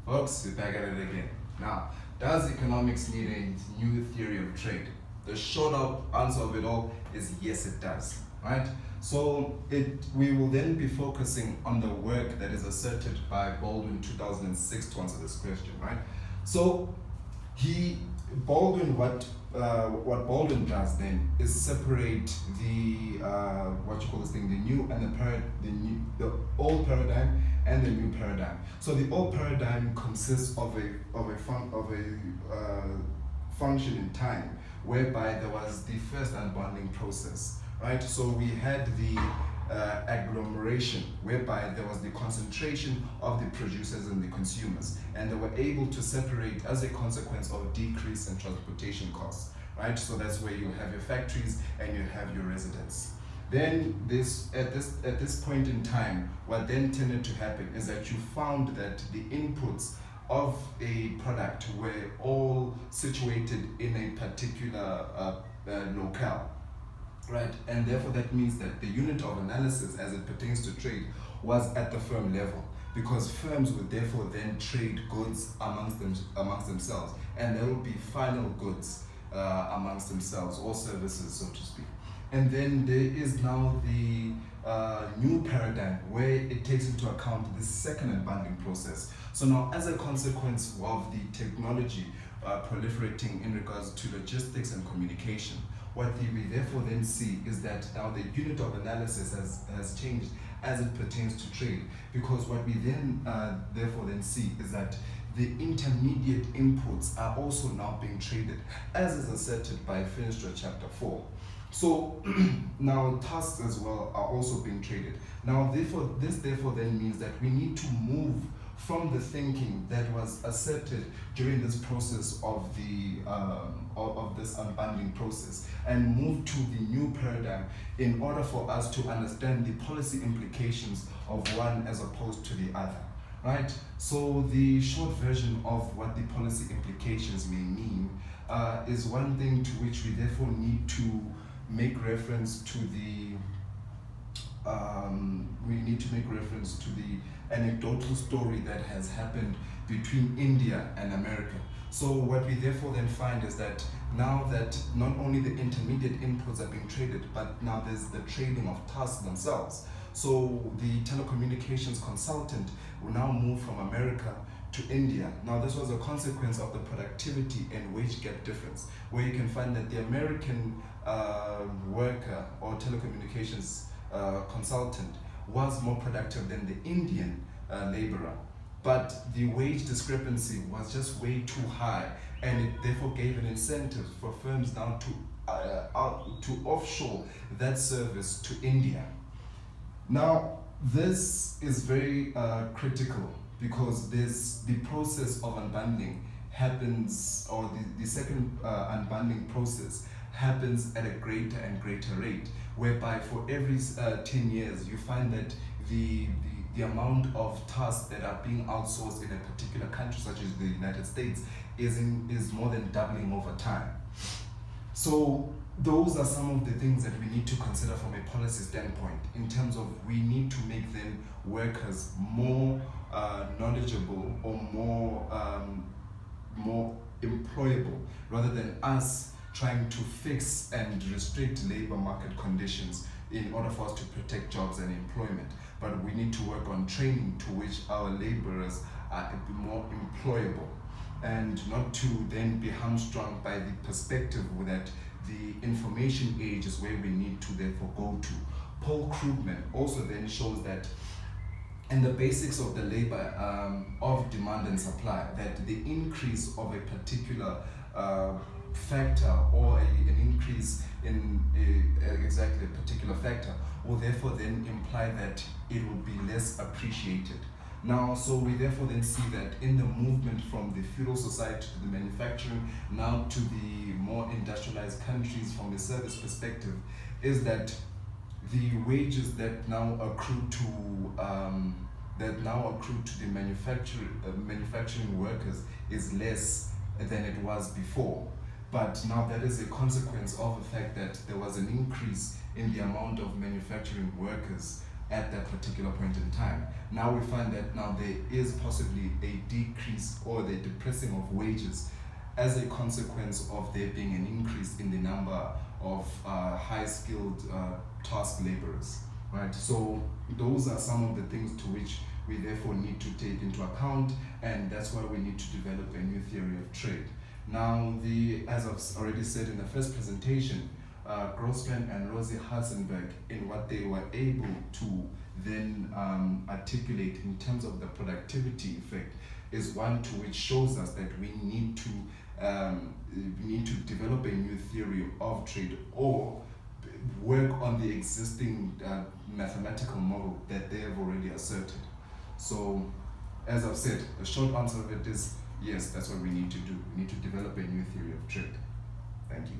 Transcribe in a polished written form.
Folks, we're back at it again. Now, does economics need a new theory of trade? The short up answer of it all is yes, it does. Right? So we will then be focusing on the work that is asserted by Baldwin 2006 to answer this question, right? So what Baldwin does then is separate the the new and the old paradigm and the new paradigm. So the old paradigm consists of a function in time whereby there was the first unbundling process, right? So we had the agglomeration, whereby there was the concentration of the producers and the consumers, and they were able to separate as a consequence of decrease in transportation costs, right? So that's where you have your factories and you have your residents. Then at this point in time, what then tended to happen is that you found that the inputs of a product were all situated in a particular locale. Right, and therefore that means that the unit of analysis as it pertains to trade was at the firm level, because firms would therefore then trade goods amongst themselves, and there will be final goods amongst themselves, or services, so to speak. And then there is now the new paradigm where it takes into account the second unbundling process. So now, as a consequence of the technology proliferating in regards to logistics and communication, what we therefore then see is that now the unit of analysis has changed as it pertains to trade, because what we then therefore then see is that the intermediate inputs are also now being traded, as is asserted by Finstra chapter 4. So now tasks as well are also being traded. Now this therefore then means that we need to move from the thinking that was asserted during this process of this unbundling process, and move to the new paradigm in order for us to understand the policy implications of one as opposed to the other. Right? So the short version of what the policy implications may mean is one thing to which we therefore need to make reference to the anecdotal story that has happened between India and America. So what we therefore then find is that now that not only the intermediate inputs are being traded, but now there's the trading of tasks themselves. So the telecommunications consultant will now move from America to India. Now this was a consequence of the productivity and wage gap difference, where you can find that the American worker or telecommunications consultant was more productive than the Indian laborer, but the wage discrepancy was just way too high, and it therefore gave an incentive for firms now to offshore that service to India. Now this is very critical, because the process of unbundling happens, or the second unbundling process happens at a greater and greater rate, whereby for every 10 years you find that the amount of tasks that are being outsourced in a particular country, such as the United States, is more than doubling over time. So those are some of the things that we need to consider from a policy standpoint, in terms of we need to make them workers more knowledgeable, or more employable, rather than us trying to fix and restrict labor market conditions in order for us to protect jobs and employment. But we need to work on training to which our laborers are more employable, and not to then be hamstrung by the perspective that the information age is where we need to therefore go to. Paul Krugman also then shows that in the basics of the labor of demand and supply, that the increase of a particular factor, or an increase in exactly a particular factor, will therefore then imply that it will be less appreciated. Now, so we therefore then see that in the movement from the feudal society to the manufacturing, now to the more industrialized countries from the service perspective, is that the wages that now accrue to the manufacturing workers is less than it was before. But now that is a consequence of the fact that there was an increase in the amount of manufacturing workers at that particular point in time. Now we find that now there is possibly a decrease or the depressing of wages as a consequence of there being an increase in the number of high-skilled task laborers, right? So those are some of the things to which we therefore need to take into account, and that's why we need to develop a new theory of trade. Now, as I've already said in the first presentation, Grossman and Rosie Hartzenberg, in what they were able to then articulate in terms of the productivity effect, is one to which shows us that we need to develop a new theory of trade or work on the existing mathematical model that they have already asserted. So, as I've said, the short answer of it is yes, that's what we need to do. We need to develop a new theory of trade. Thank you.